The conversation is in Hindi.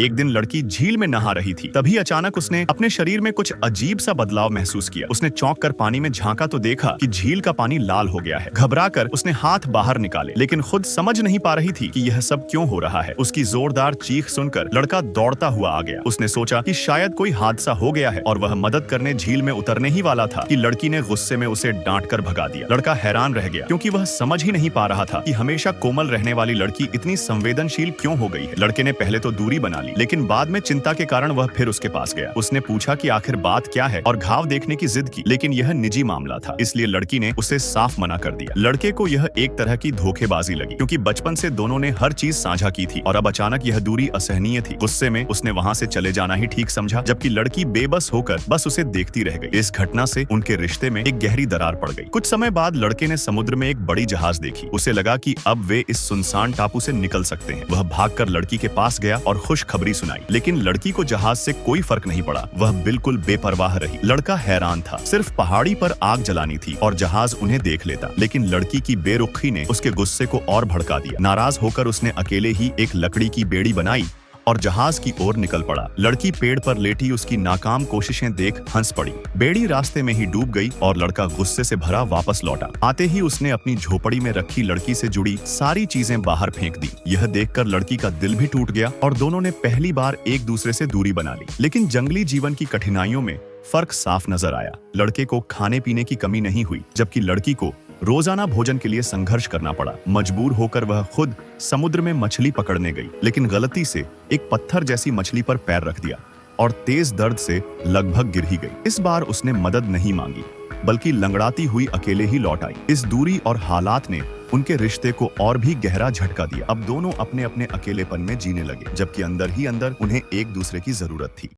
एक दिन लड़की झील में नहा रही थी। तभी अचानक उसने अपने शरीर में कुछ अजीब सा बदलाव महसूस किया। उसने चौंक कर पानी में झांका तो देखा कि झील का पानी लाल हो गया है। घबराकर उसने हाथ बाहर निकाले, लेकिन खुद समझ नहीं पा रही थी कि यह सब क्यों हो रहा है। उसकी जोरदार चीख सुनकर लड़का दौड़ता हुआ आ गया। उसने सोचा कि शायद कोई हादसा हो गया है और वह मदद करने झील में उतरने ही वाला था कि लड़की ने गुस्से में उसे डांट कर भगा दिया। लड़का हैरान रह गया क्योंकि वह समझ ही नहीं पा रहा था कि हमेशा कोमल रहने वाली लड़की इतनी संवेदनशील क्यों हो गई है। लड़के ने पहले तो दूरी बना ली, लेकिन बाद में चिंता के कारण वह फिर उसके पास गया। उसने पूछा कि आखिर बात क्या है और घाव देखने की जिद की, लेकिन यह निजी मामला था, इसलिए लड़की ने उसे साफ मना कर दिया। लड़के को यह एक तरह की धोखेबाजी लगी क्योंकि बचपन से दोनों ने हर चीज साझा की थी और अब अचानक यह दूरी असहनीय थी। गुस्से में उसने वहां से चले जाना ही ठीक समझा, जबकि लड़की बेबस होकर बस उसे देखती रह गई। इस घटना से उनके रिश्ते में एक गहरी दरार पड़ गई। कुछ समय बाद लड़के ने समुद्र में एक बड़ी जहाज देखी। उसे लगा कि अब वे इस सुनसान टापू से निकल सकते हैं। वह भागकर लड़की के पास गया और खुशखबरी सुनाई, लेकिन लड़की को जहाज से कोई फर्क नहीं पड़ा। वह बिल्कुल बेपरवाह रही। लड़का हैरान था। सिर्फ पहाड़ी पर आग जलानी थी और जहाज उन्हें देख लेता, लेकिन लड़की की बेरुखी ने उसके गुस्से को और भड़का दिया। नाराज होकर उसने अकेले ही एक लकड़ी की बेड़ी बनाई और जहाज की ओर निकल पड़ा। लड़की पेड़ पर लेटी उसकी नाकाम कोशिशें देख हंस पड़ी। बेड़ी रास्ते में ही डूब गई और लड़का गुस्से से भरा वापस लौटा। आते ही उसने अपनी झोपड़ी में रखी लड़की से जुड़ी सारी चीजें बाहर फेंक दी। यह देखकर लड़की का दिल भी टूट गया और दोनों ने पहली बार एक दूसरे से दूरी बना ली। लेकिन जंगली जीवन की कठिनाइयों में फर्क साफ नजर आया। लड़के को खाने पीने की कमी नहीं हुई, जबकि लड़की को रोजाना भोजन के लिए संघर्ष करना पड़ा। मजबूर होकर वह खुद समुद्र में मछली पकड़ने गई, लेकिन गलती से एक पत्थर जैसी मछली पर पैर रख दिया और तेज दर्द से लगभग गिर ही गई। इस बार उसने मदद नहीं मांगी, बल्कि लंगड़ाती हुई अकेले ही लौट आई। इस दूरी और हालात ने उनके रिश्ते को और भी गहरा झटका दिया। अब दोनों अपने अपने अकेलेपन में जीने लगे, जबकि अंदर ही अंदर उन्हें एक दूसरे की जरूरत थी।